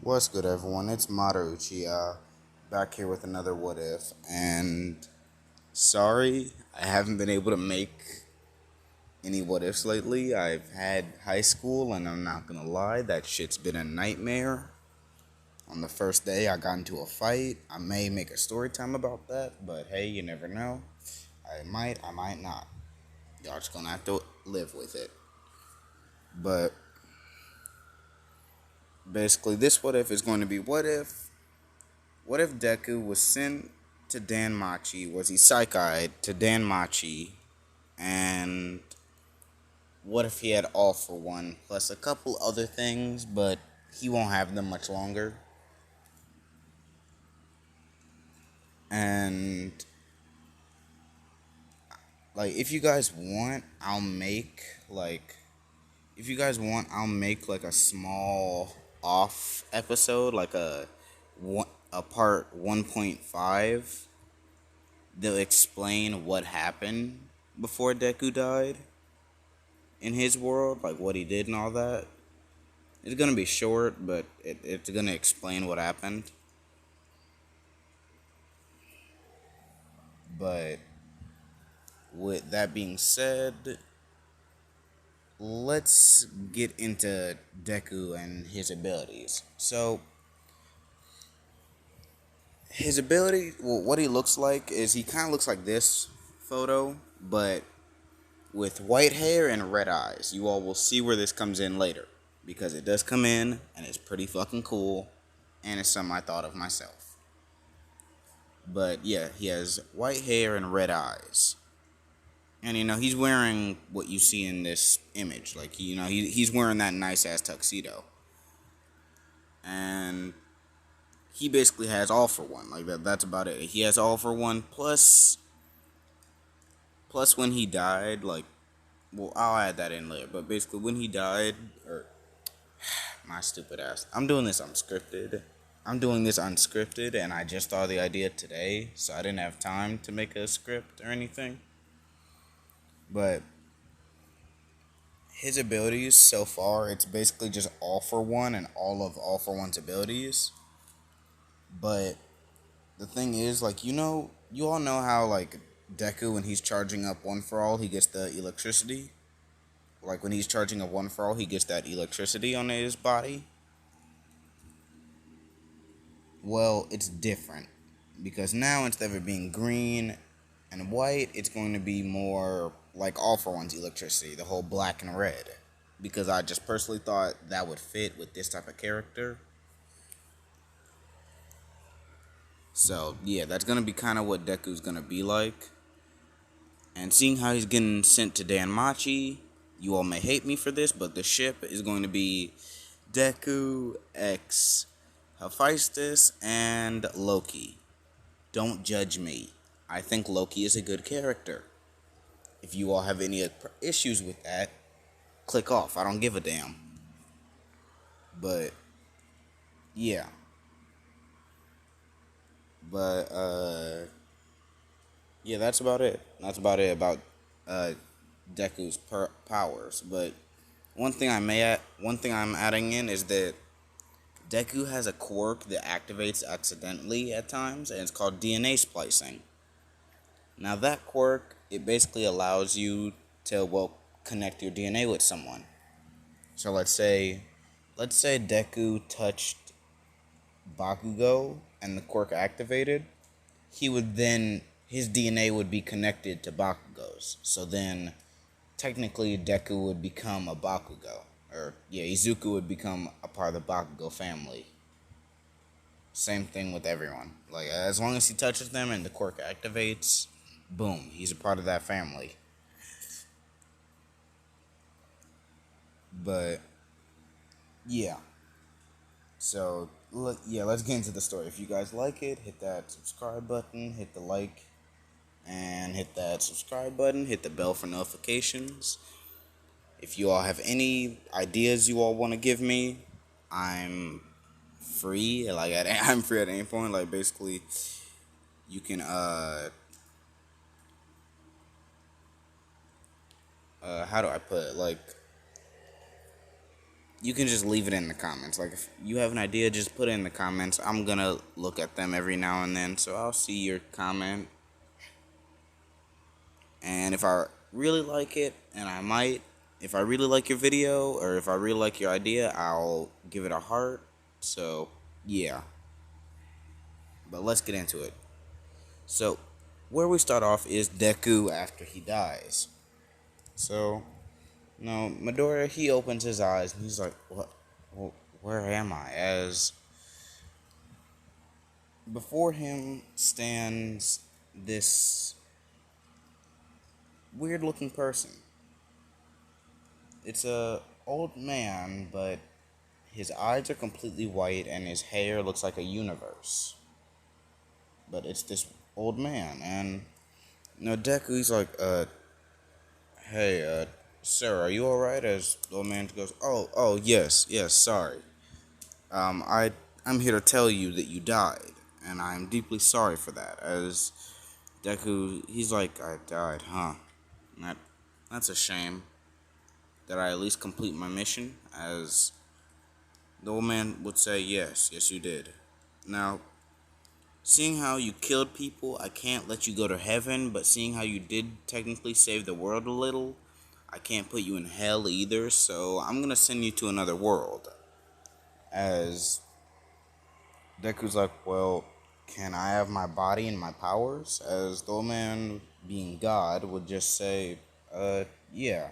What's good, everyone? It's Maruchi, back here with another What If. And sorry, I haven't been able to make any What Ifs lately. I've had high school, and I'm not gonna lie, that shit's been a nightmare. On the first day, I got into a fight. I may make a story time about that, but hey, you never know. I might not. Y'all just gonna have to live with it. But basically, this What If is going to be What if Deku was sent to danmachi, was isekaied to danmachi, and what if he had all for one, plus a couple other things, but he won't have them much longer. And, like, if you guys want, I'll make, like, a small off episode, like a part 1.5. They'll explain what happened before Deku died in his world, like what he did and all that. It's gonna be short, but it's gonna explain what happened. But with that being said, let's get into Deku and his abilities. So, his ability, well, what he looks like is he kind of looks like this photo, but with white hair and red eyes. You all will see where this comes in later, because it does come in, and it's pretty fucking cool, and it's something I thought of myself. But yeah, he has white hair and red eyes. And he's wearing what you see in this image. Like, he's wearing that nice ass tuxedo. And he basically has all for one. Like that's about it. He has all for one plus when he died, like, well, I'll add that in later, but basically when he died, or my stupid ass. I'm doing this unscripted, and I just thought of the idea today, so I didn't have time to make a script or anything. But his abilities so far, it's basically just all for one and all for one's abilities. But the thing is, like, you all know how, like, Deku, when he's charging up one for all, he gets the electricity. Like, when he's charging up one for all, he gets that electricity on his body. Well, it's different, because now instead of it being green and white, it's going to be more like all for one's electricity, the whole black and red. Because I just personally thought that would fit with this type of character. So, yeah, that's going to be kind of what Deku's going to be like. And seeing how he's getting sent to danmachi, you all may hate me for this, but the ship is going to be Deku X Hephaestus and Loki. Don't judge me. I think Loki is a good character. If you all have any issues with that, click off. I don't give a damn. But yeah. But yeah, that's about it. That's about it about uh Deku's powers. But one thing I'm adding in is that Deku has a quirk that activates accidentally at times, and it's called DNA splicing. Now that quirk, it basically allows you to, well, connect your DNA with someone. So let's say Deku touched Bakugo and the quirk activated, he would then his DNA would be connected to Bakugo's. So then technically Deku would become a Bakugo. Or yeah, Izuku would become a part of the Bakugo family. Same thing with everyone. Like, as long as he touches them and the quirk activates, boom, he's a part of that family. But yeah. So yeah, let's get into the story. If you guys like it, hit that subscribe button, hit the like, and hit that subscribe button, hit the bell for notifications. If you all have any ideas you all want to give me, I'm free. Like, I'm free at any point. Like, basically, you can how do I put it? Like, you can just leave it in the comments. Like, if you have an idea, just put it in the comments. I'm gonna look at them every now and then, so I'll see your comment. And if I really like it, and I might, if I really like your video, or if I really like your idea, I'll give it a heart. So, yeah. But let's get into it. So, where we start off is Deku after he dies. So, no, Midoriya, he opens his eyes and he's like, what? Where am I? As before him stands this weird looking person. It's a old man, but his eyes are completely white and his hair looks like a universe. But it's this old man, and Deku, he's like, hey, sir, are you alright? As the old man goes, oh, yes, sorry. I'm here to tell you that you died, and I'm deeply sorry for that. As Deku, he's like, I died, huh? That, that's a shame. Did I at least complete my mission? As the old man would say, yes, you did. Now, seeing how you killed people, I can't let you go to heaven, but seeing how you did technically save the world a little, I can't put you in hell either, so I'm gonna send you to another world. As Deku's like, well, can I have my body and my powers? As the old man, being God, would just say, yeah.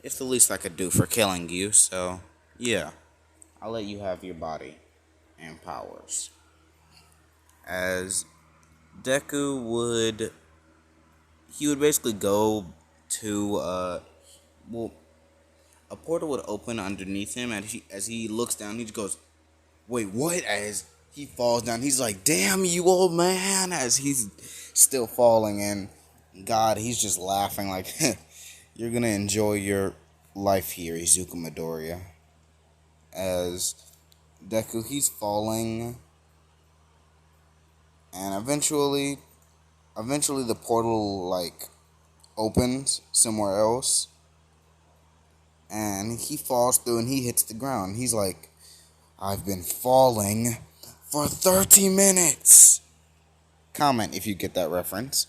It's the least I could do for killing you, so, yeah. I'll let you have your body and powers. As Deku would, he would basically go to, well, a portal would open underneath him, and as he looks down, he just goes, wait, what? As he falls down, he's like, damn you, old man, as he's still falling, and God, he's just laughing like, you're gonna enjoy your life here, Izuku Midoriya. As Deku, he's falling, and eventually the portal, like, opens somewhere else, and he falls through and he hits the ground. He's like, I've been falling for 30 minutes. Comment if you get that reference.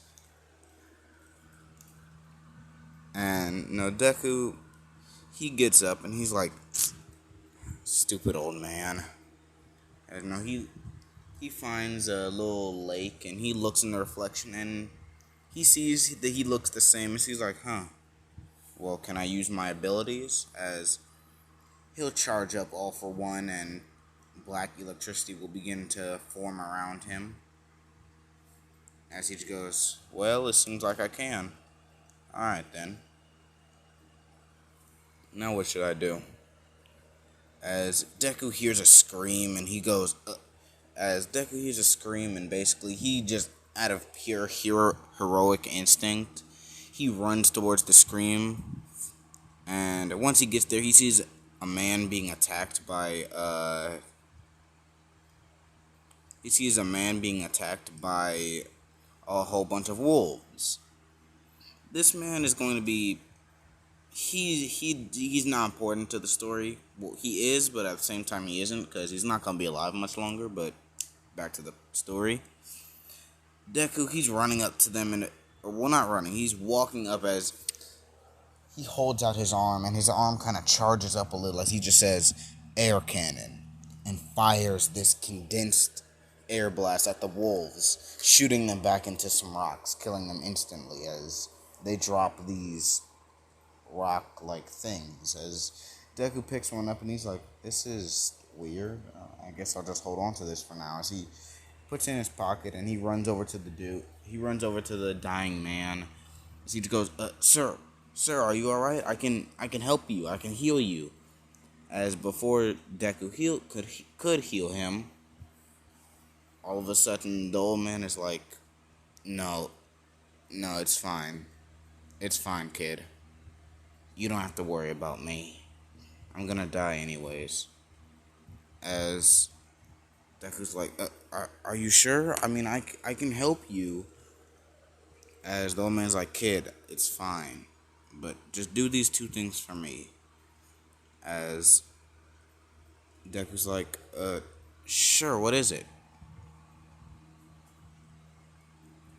And Deku, he gets up and he's like, stupid old man. And he finds a little lake and he looks in the reflection and he sees that he looks the same. And he's like, well, can I use my abilities? As he'll charge up all for one and black electricity will begin to form around him. As he goes, well, it seems like I can. Alright then. Now what should I do? As Deku hears a scream and he goes, as Deku hears a scream and basically he just, out of pure heroic instinct, he runs towards the scream. And once he gets there, he sees a man being attacked by, a whole bunch of wolves. This man is going to be, he's not important to the story. Well, he is, but at the same time he isn't, because he's not going to be alive much longer. But back to the story. Deku, he's running up to them, not running, he's walking up as he holds out his arm, and his arm kind of charges up a little as he just says, air cannon, and fires this condensed air blast at the wolves, shooting them back into some rocks, killing them instantly as they drop these rock-like things. As Deku picks one up and he's like, this is weird. I guess I'll just hold on to this for now. As he puts it in his pocket and he runs over to the dying man. As he goes, sir, are you alright? I can help you. I can heal you. As before Deku could heal him, all of a sudden the old man is like, no, it's fine. It's fine, kid. You don't have to worry about me. I'm gonna die anyways. As Deku's like, are you sure? I mean, I can help you. As the old man's like, kid, it's fine. But just do these two things for me. As Deku's like, sure, what is it?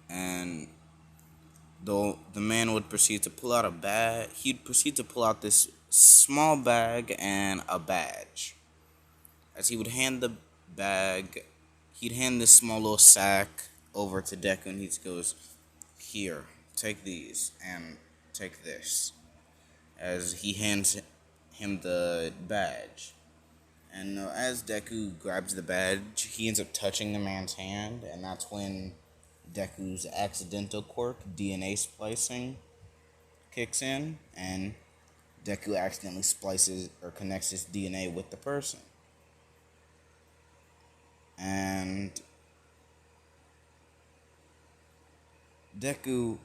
And the man would proceed to pull out a bag. He'd proceed to pull out this small bag and a badge. As he would hand the bag, he'd hand this small little sack over to Deku, and he goes, "Here, take these and take this." As he hands him the badge, and as Deku grabs the badge, he ends up touching the man's hand, and that's when Deku's accidental quirk, DNA splicing, kicks in, and Deku accidentally splices or connects his DNA with the person. And Deku,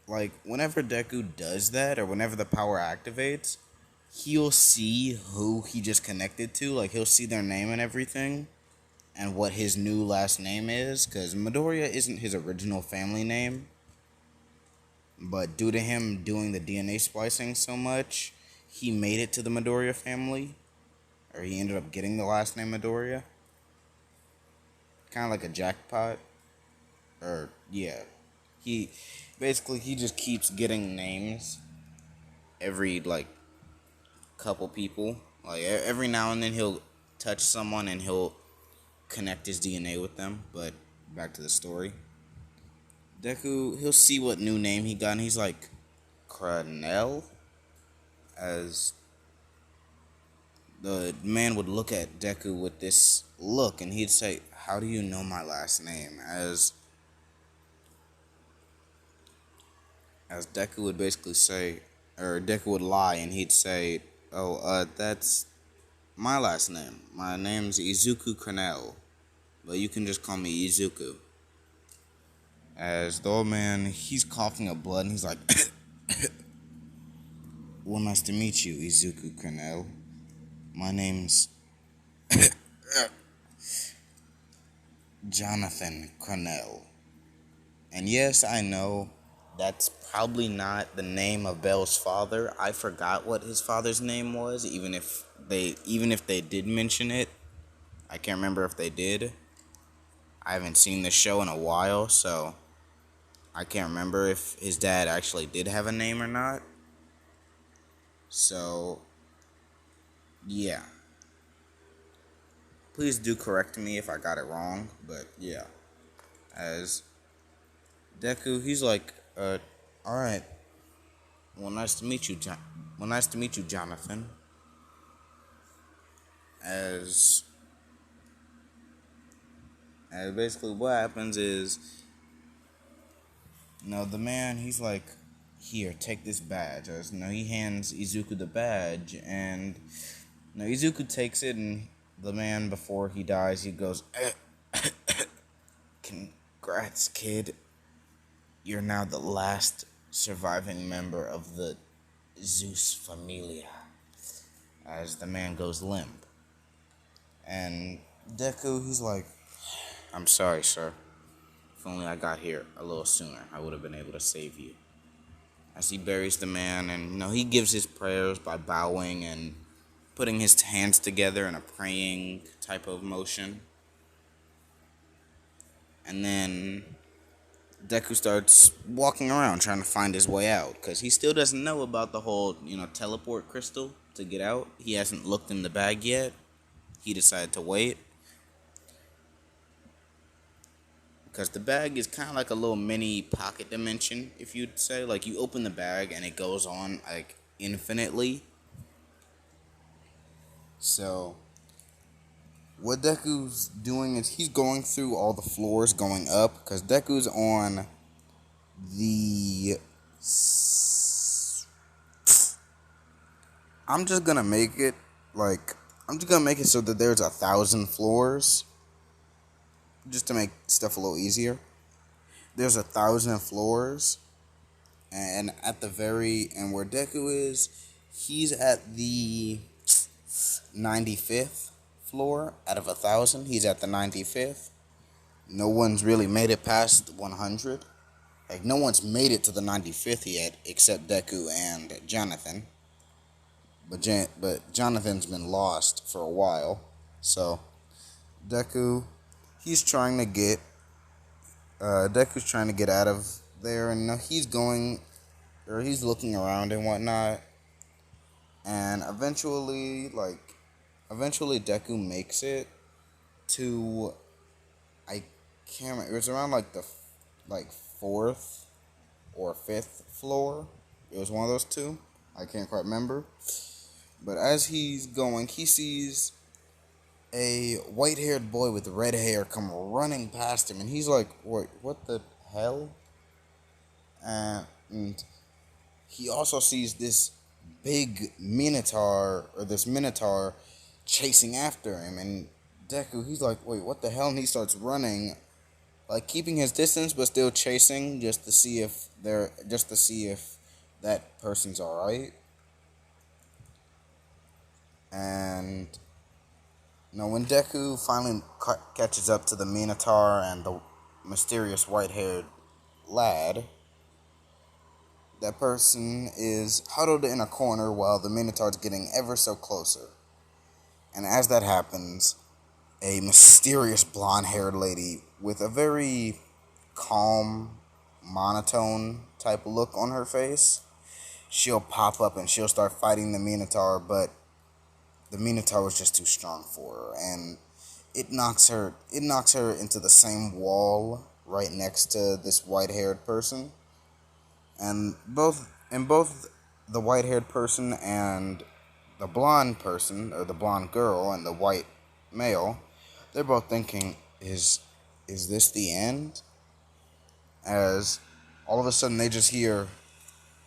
like, whenever Deku does that, or whenever the power activates, he'll see who he just connected to. Like, he'll see their name and everything, and what his new last name is, because Midoriya isn't his original family name. But due to him doing the DNA splicing so much, he made it to the Midoriya family, or he ended up getting the last name Midoriya. Kind of like a jackpot. Or, yeah. He just keeps getting names every, like, couple people. Like, every now and then he'll touch someone and he'll connect his DNA with them. But back to the story. Deku, he'll see what new name he got, and he's like, Cranell? As the man would look at Deku with this look, and he'd say, "How do you know my last name?" As Deku would basically say, or Deku would lie, and he'd say, "Oh, that's my last name. My name's Izuku Cranell, but you can just call me Izuku." As the old man, he's coughing up blood, and he's like, "Well, nice to meet you, Izuku Cranell. My name's Jonathan Cranell." And yes, I know that's probably not the name of Bell's father. I forgot what his father's name was, even if they did mention it. I can't remember if they did. I haven't seen the show in a while, so I can't remember if his dad actually did have a name or not. So, yeah. Please do correct me if I got it wrong, but yeah. As Deku, he's like, alright. Well, nice to meet you, Jonathan. As basically what happens is, the man, he's like, "Here, take this badge." As he hands Izuku the badge, and Izuku takes it, and the man, before he dies, he goes, "Congrats, kid. You're now the last surviving member of the Zeus familia." As the man goes limp. And Deku, he's like, "I'm sorry, sir. If only I got here a little sooner, I would have been able to save you." As he buries the man, and he gives his prayers by bowing and putting his hands together in a praying type of motion. And then Deku starts walking around trying to find his way out, because he still doesn't know about the whole, teleport crystal to get out. He hasn't looked in the bag yet. He decided to wait, because the bag is kind of like a little mini pocket dimension, if you'd say. Like, you open the bag and it goes on, like, infinitely. So what Deku's doing is he's going through all the floors going up, because Deku's on the... I'm just gonna make it so that there's 1,000 floors, just to make stuff a little easier. There's 1,000 floors, and where Deku is, he's at the 95th floor out of 1,000. He's at the 95th. No one's really made it past 100. No one's made it to the 95th yet, except Deku and Jonathan. but Jonathan's been lost for a while. So Deku, he's trying to get Deku's trying to get out of there, and he's going or he's looking around and whatnot, and eventually Deku makes it to I can't remember, it was around like the like fourth or fifth floor. It was one of those two. I can't quite remember. But as he's going, he sees a white-haired boy with red hair come running past him, and he's like, "Wait, what the hell?" And he also sees this big minotaur chasing after him, and Deku, he's like, "Wait, what the hell?" And he starts running, like keeping his distance but still chasing, just to see if that person's all right. And when Deku finally catches up to the Minotaur and the mysterious white-haired lad, that person is huddled in a corner while the Minotaur's getting ever so closer. And as that happens, a mysterious blonde-haired lady with a very calm, monotone type of look on her face, she'll pop up and she'll start fighting the Minotaur, but the Minotaur was just too strong for her, and it knocks her into the same wall right next to this white-haired person, and both the white-haired person and the blonde person, or the blonde girl and the white male, they're both thinking, is this the end? As all of a sudden they just hear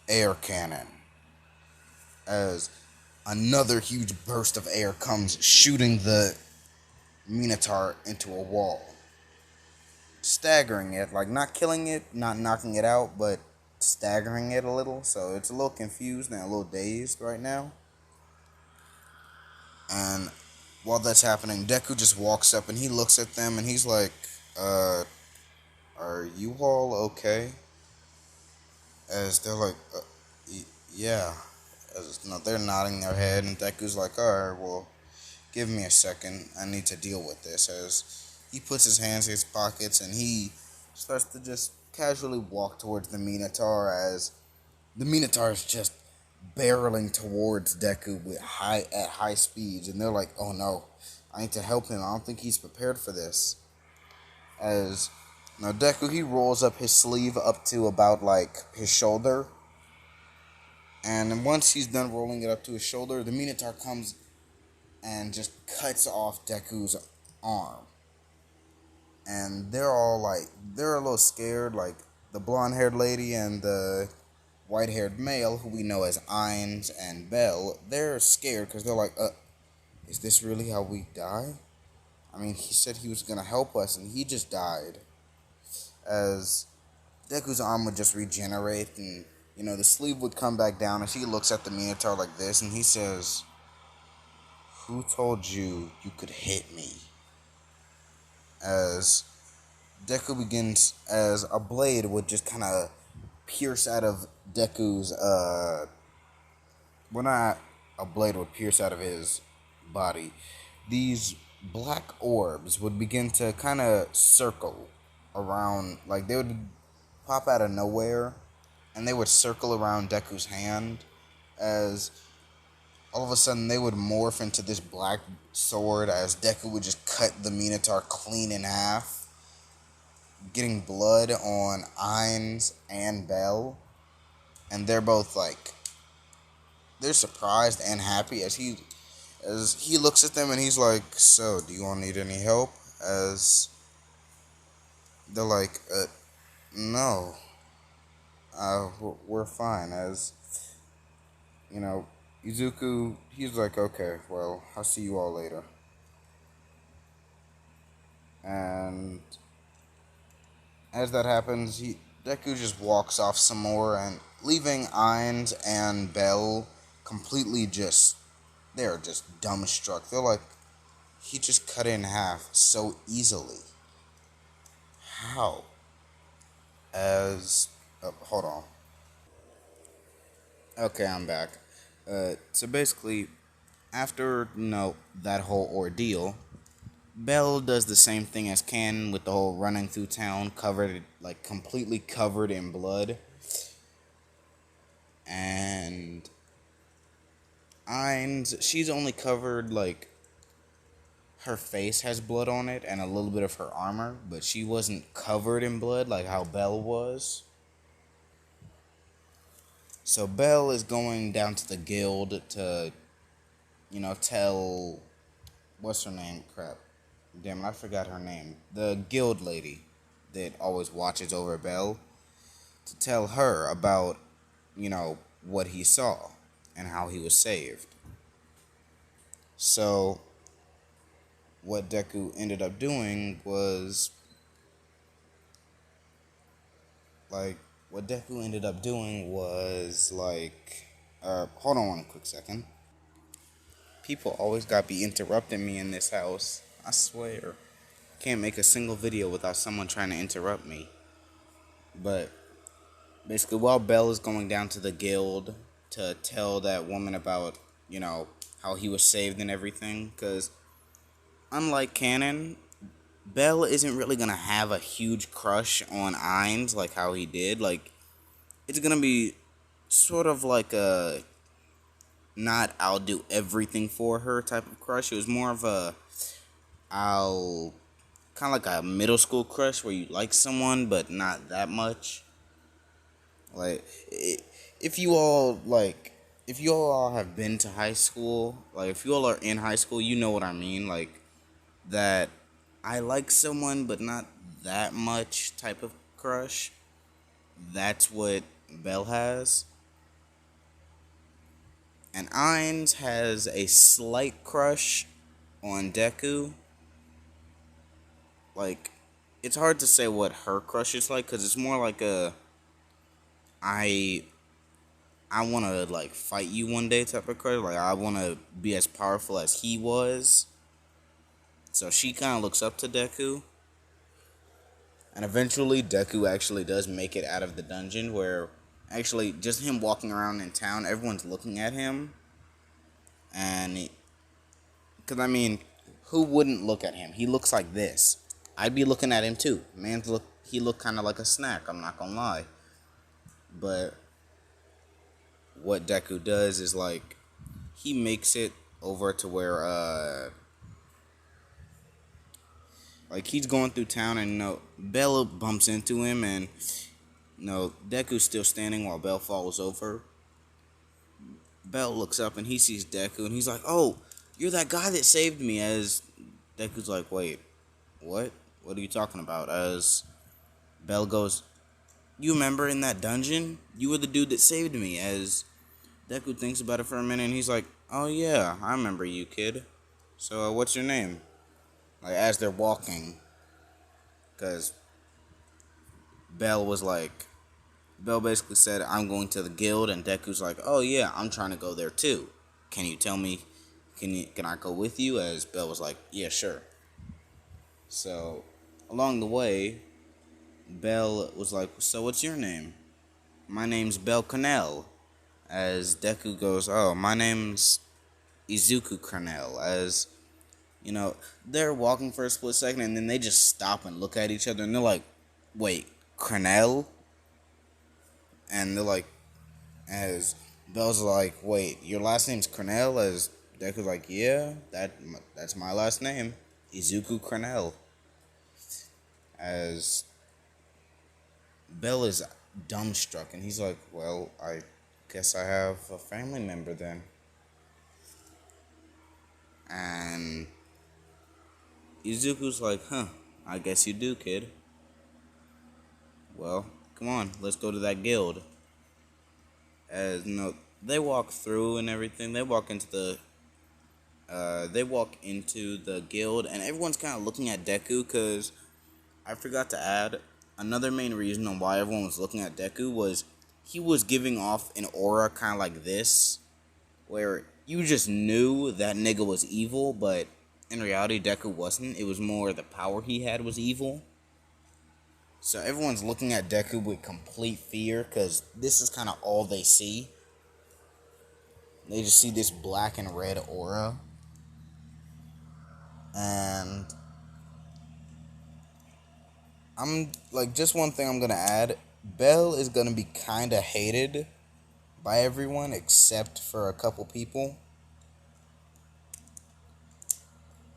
air cannon, as another huge burst of air comes shooting the Minotaur into a wall, staggering it, like not killing it, not knocking it out, but staggering it a little. So it's a little confused and a little dazed right now. And while that's happening, Deku just walks up and he looks at them and he's like, uh, "Are you all okay?" As they're like, "Yeah." As they're nodding their head, and Deku's like, "All right, well, give me a second. I need to deal with this." As he puts his hands in his pockets and he starts to just casually walk towards the Minotaur, as the Minotaur is just barreling towards Deku at high speeds, and they're like, "Oh no, I need to help him. I don't think he's prepared for this." As now Deku, he rolls up his sleeve up to about like his shoulder, and once he's done rolling it up to his shoulder, the Minotaur comes and just cuts off Deku's arm. And they're a little scared, like the blonde-haired lady and the white-haired male, who we know as Ais and Bell. They're scared because they're like, is this really how we die? I mean, he said he was gonna help us, and he just died. As Deku's arm would just regenerate, and the sleeve would come back down as he looks at the Minotaur like this, and he says, "Who told you you could hit me?" As Deku begins, as a blade would just kind of pierce out of Deku's, well, not a blade would pierce out of his body. These black orbs would begin to kind of circle around, like they would pop out of nowhere, and they would circle around Deku's hand, as all of a sudden they would morph into this black sword, as Deku would just cut the Minotaur clean in half, getting blood on Ais and Bell, and they're both like, they're surprised and happy as he looks at them and he's like, "So, do you all need any help?" As they're like, "No, we're fine." As you know, Izuku, he's like, "Okay, well, I'll see you all later." And as that happens, Deku just walks off some more, and leaving Ais and Bell completely they're just dumbstruck. They're like, he just cut it in half so easily. How? Hold on. Okay, I'm back. So basically, after that whole ordeal, Bell does the same thing as Ken with the whole running through town, covered like completely covered in blood, and Ain's she's only covered like her face has blood on it and a little bit of her armor, but she wasn't covered in blood like how Bell was. So Bell is going down to the guild to, tell what's her name? Crap. Damn it, I forgot her name. The guild lady that always watches over Bell, to tell her about, what he saw and how he was saved. So what Deku ended up doing was like hold on one quick second. People always got be interrupting me in this house. I swear. Can't make a single video without someone trying to interrupt me. But basically, while Bell is going down to the guild to tell that woman about, how he was saved and everything, because unlike Canon, Bell isn't really gonna have a huge crush on Ainz like how he did. Like, it's gonna be sort of like a not I'll do everything for her type of crush. It was more of a I'll kind of like a middle school crush where you like someone but not that much. Like, if you all have been to high school, like if you all are in high school, you know what I mean. Like that, I like someone but not that much type of crush. That's what Belle has. And Ainz has a slight crush on Deku. Like, it's hard to say what her crush is like, because it's more like a I want to like fight you one day type of crush. Like, I want to be as powerful as he was. So she kind of looks up to Deku. And eventually Deku actually does make it out of the dungeon, where actually just him walking around in town, everyone's looking at him. And because I mean, who wouldn't look at him? He looks like this. I'd be looking at him too. He looked kind of like a snack, I'm not gonna lie. But what Deku does is like, he makes it over to where like he's going through town, and Bella bumps into him, and Deku's still standing while Bell falls over. Bell looks up and he sees Deku, and he's like, "Oh, you're that guy that saved me." As Deku's like, "Wait, what? What are you talking about?" As Bell goes, "You remember in that dungeon? You were the dude that saved me." As Deku thinks about it for a minute, and he's like, "Oh yeah, I remember you, kid. So what's your name?" Like, as they're walking, because Bell basically said, "I'm going to the guild," and Deku's like, "Oh yeah, I'm trying to go there too. Can you tell me? Can I go with you?" As Bell was like, "Yeah, sure." So along the way, Bell was like, "So what's your name?" "My name's Bell Cornell." As Deku goes, "Oh, my name's Izuku Cornell." As they're walking for a split second, and then they just stop and look at each other, and they're like, "Wait, Cornell?" And they're like, as Bell's like, "Wait, your last name's Cornell?" As Deku's like, "Yeah, that's my last name, Izuku Cornell." As Bell is dumbstruck, and he's like, "Well, I guess I have a family member then." And Izuku's like, "Huh, I guess you do, kid. Well, come on, let's go to that guild." As they walk through and everything. They walk into the guild, and everyone's kind of looking at Deku, because I forgot to add, another main reason on why everyone was looking at Deku was he was giving off an aura kind of like this, where you just knew that nigga was evil, but in reality Deku wasn't. It was more the power he had was evil. So everyone's looking at Deku with complete fear, because this is kind of all they see. They just see this black and red aura. And I'm like, just one thing I'm gonna add. Bell is gonna be kinda hated by everyone except for a couple people.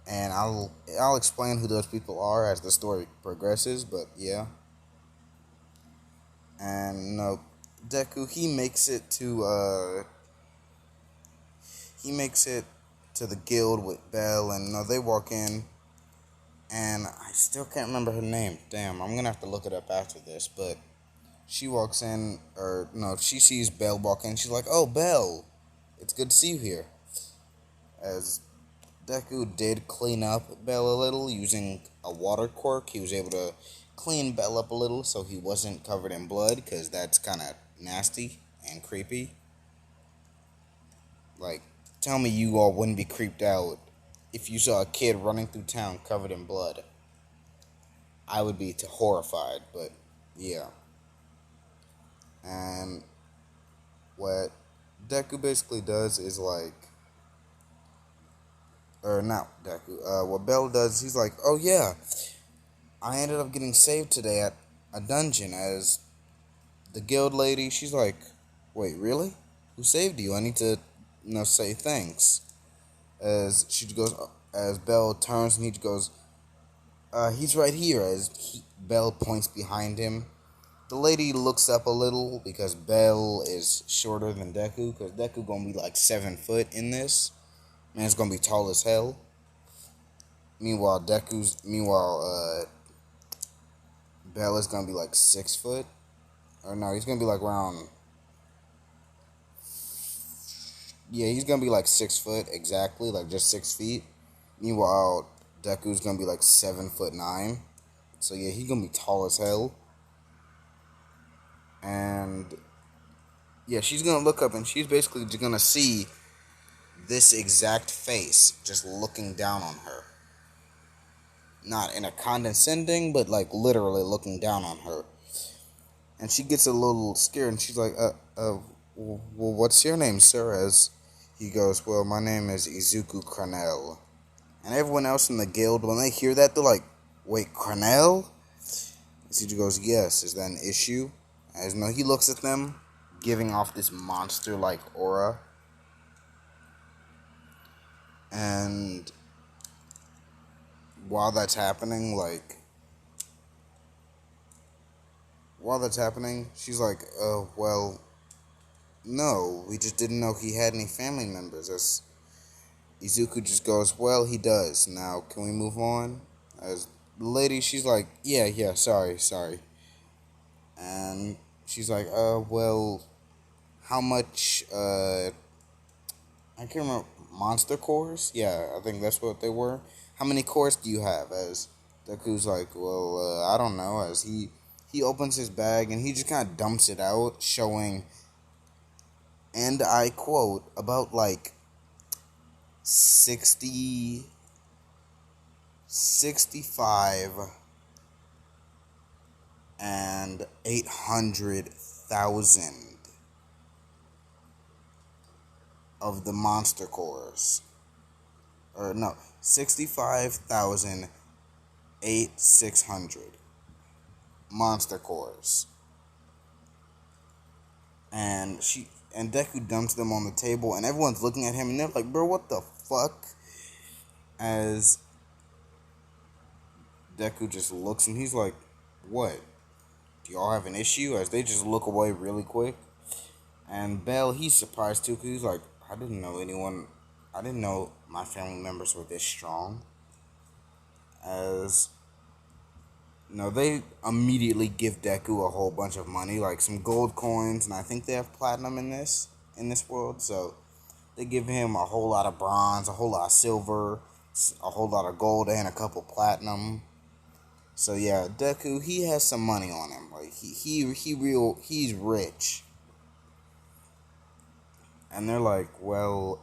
And I'll explain who those people are as the story progresses, but yeah. And no, Deku he makes it to the guild with Bell, and no, they walk in, and I still can't remember her name. Damn, I'm gonna have to look it up after this. But she walks in, or no, she sees Bell walk in. She's like, "Oh, Bell, it's good to see you here." As Deku did clean up Bell a little using a water quirk, he was able to clean Bell up a little so he wasn't covered in blood, because that's kind of nasty and creepy. Like, tell me you all wouldn't be creeped out if you saw a kid running through town covered in blood. I would be horrified, but yeah. And what Deku basically does is like, or not Deku, what Bell does, he's like, "Oh yeah, I ended up getting saved today at a dungeon," as the guild lady, she's like, "Wait, really? Who saved you? I need to, say thanks." As she goes, as Bell turns and he goes, "He's right here." Bell points behind him. The lady looks up a little because Bell is shorter than Deku, because Deku gonna be like 7 foot in this. Man's gonna be tall as hell. Meanwhile, Bell is gonna be like 6 foot. Or no, he's gonna be like around. Yeah, he's gonna be like 6 foot exactly, like just 6 feet. Meanwhile, Deku's gonna be like 7'9". So yeah, he's gonna be tall as hell. And yeah, she's gonna look up and she's basically just gonna see this exact face just looking down on her. Not in a condescending, but like literally looking down on her. And she gets a little scared and she's like, well, what's your name, sir?" As he goes, "Well, my name is Izuku Cranell." And everyone else in the guild, when they hear that, they're like, "Wait, Cranell?" Izuku goes, "Yes, is that an issue?" As no, he looks at them, giving off this monster-like aura. And while that's happening, she's like, "Oh, well, no, we just didn't know he had any family members." As Izuku just goes, "Well, he does. Now, can we move on?" As the lady, she's like, yeah, sorry. And she's like, well, how much, I can't remember, monster cores? Yeah, I think that's what they were. "How many cores do you have?" As Deku's like, "Well, I don't know." As he opens his bag and he just kind of dumps it out, showing, and I quote, about like 60, 65, and 800,000 of the monster cores. Or no, 65,600 monster cores. And Deku dumps them on the table, and everyone's looking at him, and they're like, "Bro, what the fuck?" As Deku just looks, and he's like, "What? Do y'all have an issue?" As they just look away really quick. And Bell, he's surprised too, because he's like, I didn't know my family members were this strong. As they immediately give Deku a whole bunch of money, like some gold coins, and I think they have platinum in this world. So they give him a whole lot of bronze, a whole lot of silver, a whole lot of gold, and a couple platinum. So yeah, Deku, he has some money on him. Like he's rich. And they're like, "Well,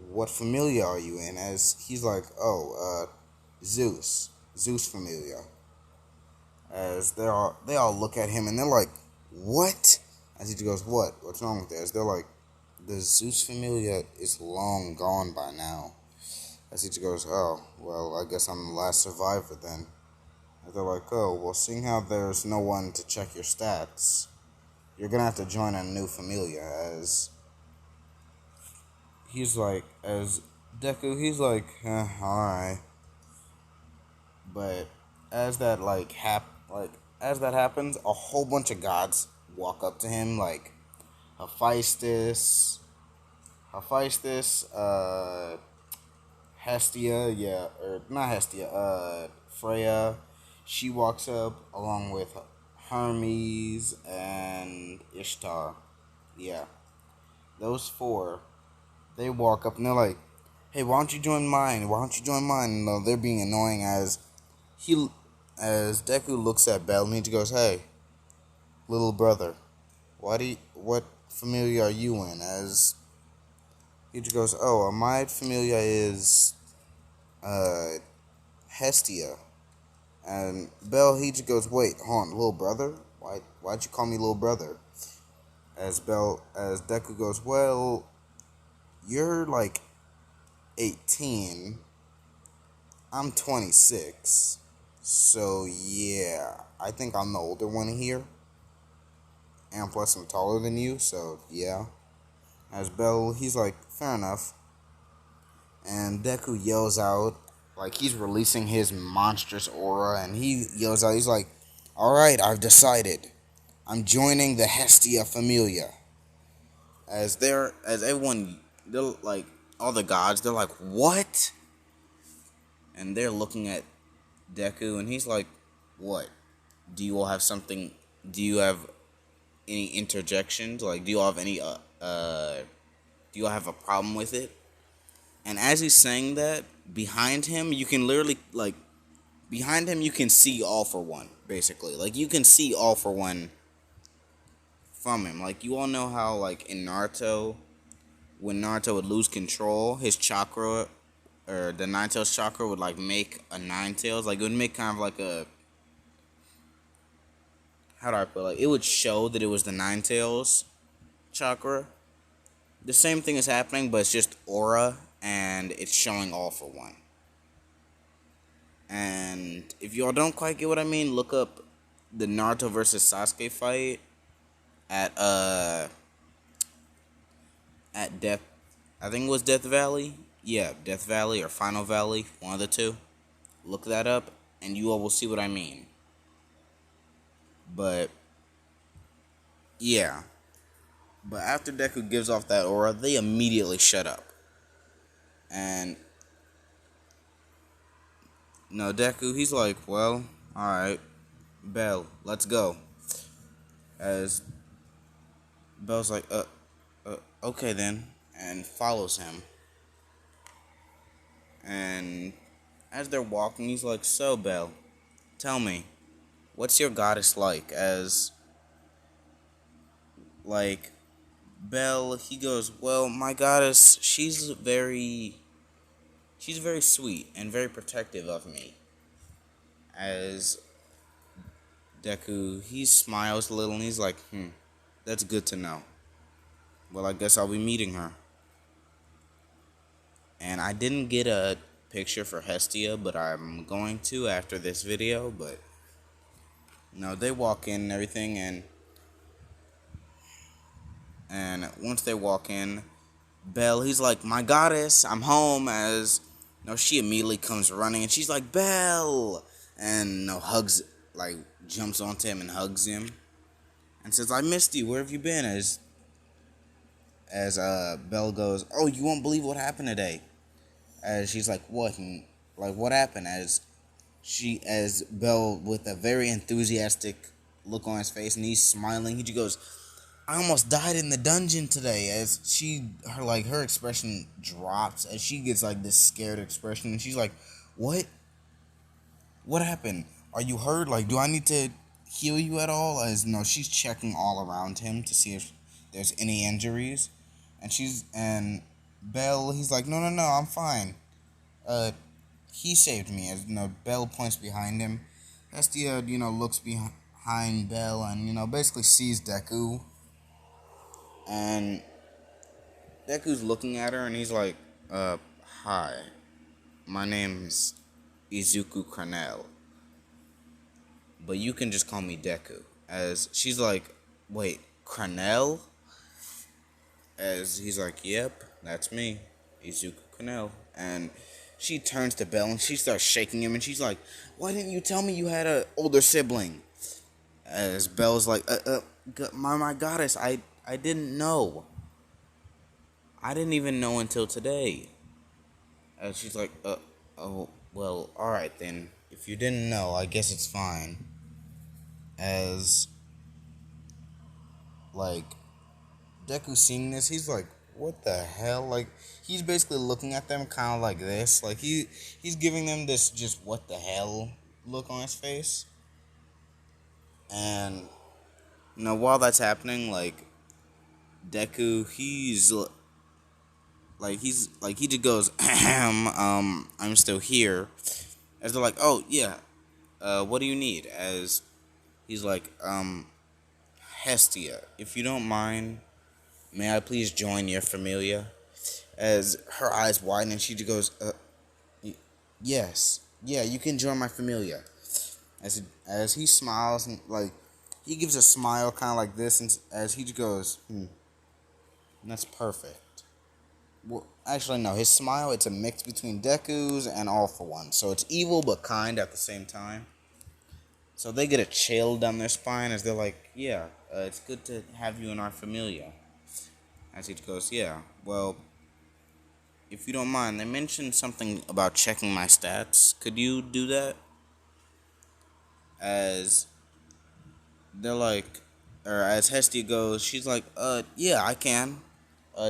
what familia are you in?" As he's like, "Oh, Zeus familia." As they all look at him and they're like, "What?" As he goes, "What's wrong with that?" As they're like, the Zeus familia is long gone by now. As he goes, oh, well, I guess I'm the last survivor then. And they're like, oh, well, seeing how there's no one to check your stats, you're gonna have to join a new familia. As he's like, as Deku, he's like, alright. But as that as that happens, a whole bunch of gods walk up to him, like Hephaestus, Hestia, yeah, or not Hestia, Freya. She walks up along with Hermes and Ishtar. Yeah, those four. They walk up and they're like, "Hey, why don't you join mine? Why don't you join mine?" And they're being annoying he, as Deku looks at Bell and he goes, "Hey, little brother, what familia are you in?" As he goes, "Oh, my familia is uh Hestia." And Bell, he just goes, "Wait, hold on, little brother? Why'd you call me little brother?" As Deku goes, "Well, you're like 18. I'm 26. So yeah, I think I'm the older one here. And plus I'm taller than you, so yeah." As Bell, he's like, "Fair enough." And Deku yells out, like he's releasing his monstrous aura, and he yells out, he's like, "Alright, I've decided. I'm joining the Hestia familia." As everyone, they're like, all the gods, they're like, "What?" And they're looking at Deku, and he's like, "What? Do you all have something? Do you have any interjections? Like, do you all have any, do you all have a problem with it?" And as he's saying that, behind him, you can literally, like, behind him, you can see All For One, basically. Like, you can see All For One from him. Like, you all know how, like, in Naruto, when Naruto would lose control, his chakra, or the Nine Tails chakra would, like, make a Nine Tails. Like, it would make kind of like a, how do I put it? Like, it would show that it was the Nine Tails chakra. The same thing is happening, but it's just aura, and it's showing All For One. And if y'all don't quite get what I mean, look up the Naruto versus Sasuke fight at Death. I think it was Death Valley. Yeah, Death Valley or Final Valley, one of the two. Look that up, and you all will see what I mean. But yeah, but after Deku gives off that aura, they immediately shut up. And no, Deku, he's like, "Well, all right, Bell, let's go." As Bell's like, okay then," and follows him. And as they're walking, he's like, "So, Bell, tell me, what's your goddess like?" As, like, Bell, he goes, "Well, my goddess, she's very sweet and very protective of me." As Deku, he smiles a little and he's like, "That's good to know. Well, I guess I'll be meeting her." And I didn't get a picture for Hestia, but I'm going to after this video. But no, they walk in and everything, and once they walk in, Belle, he's like, "My goddess, I'm home." As no, she immediately comes running and she's like, "Belle," and no, hugs, like, jumps onto him and hugs him and says, "I missed you. Where have you been?" As Belle goes, "Oh, you won't believe what happened today." As she's like, "What?" And like, "What happened?" As Belle, with a very enthusiastic look on his face, and he's smiling, he just goes, "I almost died in the dungeon today." As her expression drops as she gets like this scared expression, and she's like, "What? What happened? Are you hurt? Like, do I need to heal you at all?" As no, she's checking all around him to see if there's any injuries, and Belle, he's like, "No, no, no, I'm fine. Uh, he saved me." As Belle points behind him, Hestia, looks behind Belle and basically sees Deku, and Deku's looking at her and he's like, hi, my name's Izuku Cornell, but you can just call me Deku. As she's like, wait, Cornell? As he's like, yep, that's me, Izuku Cornell. And she turns to Bell and she starts shaking him and she's like, why didn't you tell me you had an older sibling? As Bell's like, my goddess, I didn't know. I didn't even know until today. And she's like, oh, well, alright then. If you didn't know, I guess it's fine. As, like, Deku seeing this, he's like, what the hell? Like, he's basically looking at them kind of like this. Like, he's giving them this just what the hell look on his face. And, while that's happening, like, Deku, he just goes, I'm still here. As they're like, oh, yeah, what do you need? As he's like, Hestia, if you don't mind, may I please join your familia? As her eyes widen and she just goes, yes, yeah, you can join my familia. As he smiles and, like, he gives a smile kind of like this, and as he just goes, that's perfect. Well, actually, no, his smile, it's a mix between Deku's and All For One. So it's evil but kind at the same time. So they get a chill down their spine as they're like, yeah, it's good to have you in our familia. As he goes, yeah, well, if you don't mind, they mentioned something about checking my stats. Could you do that? As they're like, or as Hestia goes, she's like, yeah, I can.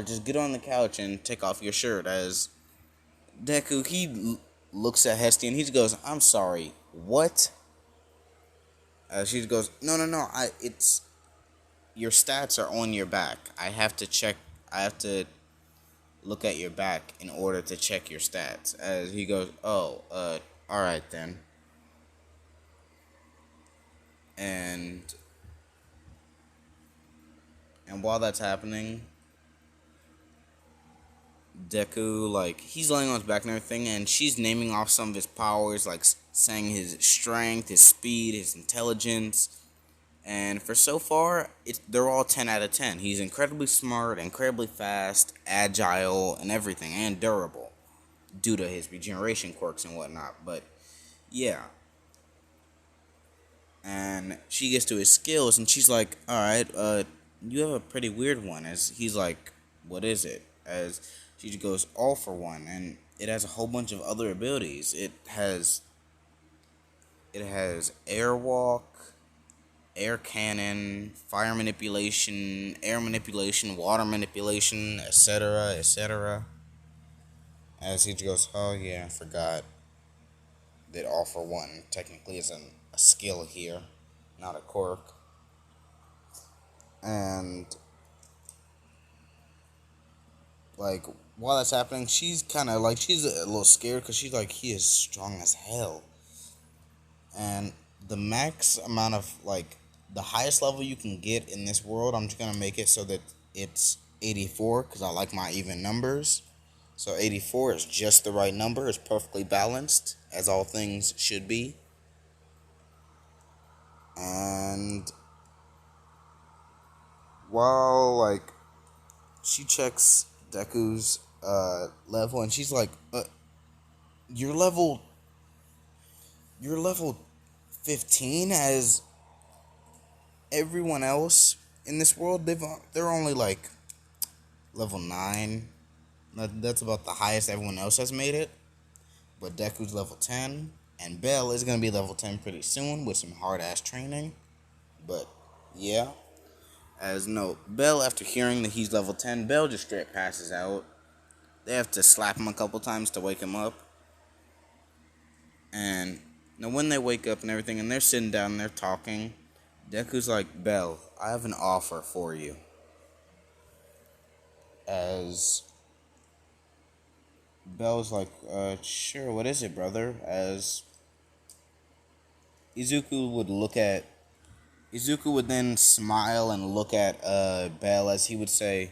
Just get on the couch and take off your shirt. As Deku, looks at Hestia and he just goes, I'm sorry, what? She goes, no, it's, your stats are on your back. I have to look at your back in order to check your stats. As he goes, oh, alright then. And while that's happening, Deku, like, he's laying on his back and everything, and she's naming off some of his powers, like, saying his strength, his speed, his intelligence. And for so far, they're all 10 out of 10. He's incredibly smart, incredibly fast, agile, and everything, and durable, due to his regeneration quirks and whatnot. But, yeah. And she gets to his skills, and she's like, alright, you have a pretty weird one. As he's like, what is it? As she goes, All For One, and it has a whole bunch of other abilities. It has airwalk, air cannon, fire manipulation, air manipulation, water manipulation, etc., etc. As he goes, oh yeah, I forgot that All For One technically is a skill here, not a quirk. And, like, while that's happening, she's kind of, like, she's a little scared because she's like, he is strong as hell. And the max amount of, like, the highest level you can get in this world, I'm just going to make it so that it's 84 because I like my even numbers. So 84 is just the right number. It's perfectly balanced, as all things should be. And while, like, she checks Deku's level, and she's like, you're level 15, as everyone else in this world, they're only like level 9. That's about the highest everyone else has made it. But Deku's level 10, and Bell is gonna be level 10 pretty soon with some hard ass training. But yeah, as no, Bell, after hearing that he's level 10, Bell just straight passes out. They have to slap him a couple times to wake him up. And now when they wake up and everything, and they're sitting down and they're talking, Deku's like, Bell, I have an offer for you. As Bell's like, sure, what is it, brother? As Izuku would then smile and look at Bell as he would say,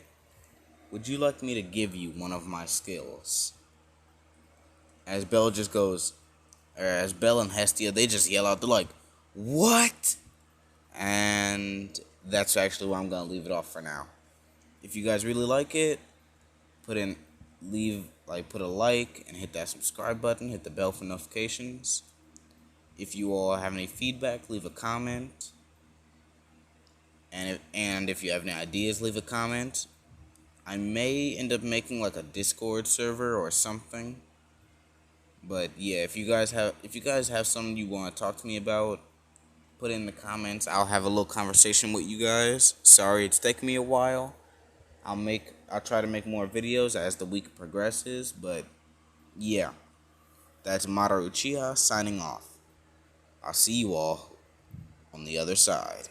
would you like me to give you one of my skills? As Bell just goes, or as Bell and Hestia, they just yell out, they're like, what? And that's actually where I'm gonna leave it off for now. If you guys really like it, put a like and hit that subscribe button, hit the bell for notifications. If you all have any feedback, leave a comment. And if you have any ideas, leave a comment. I may end up making like a Discord server or something. But yeah, if you guys have something you want to talk to me about, put it in the comments. I'll have a little conversation with you guys. Sorry it's taking me a while. I'll try to make more videos as the week progresses, but yeah. That's Maru Uchiha signing off. I'll see you all on the other side.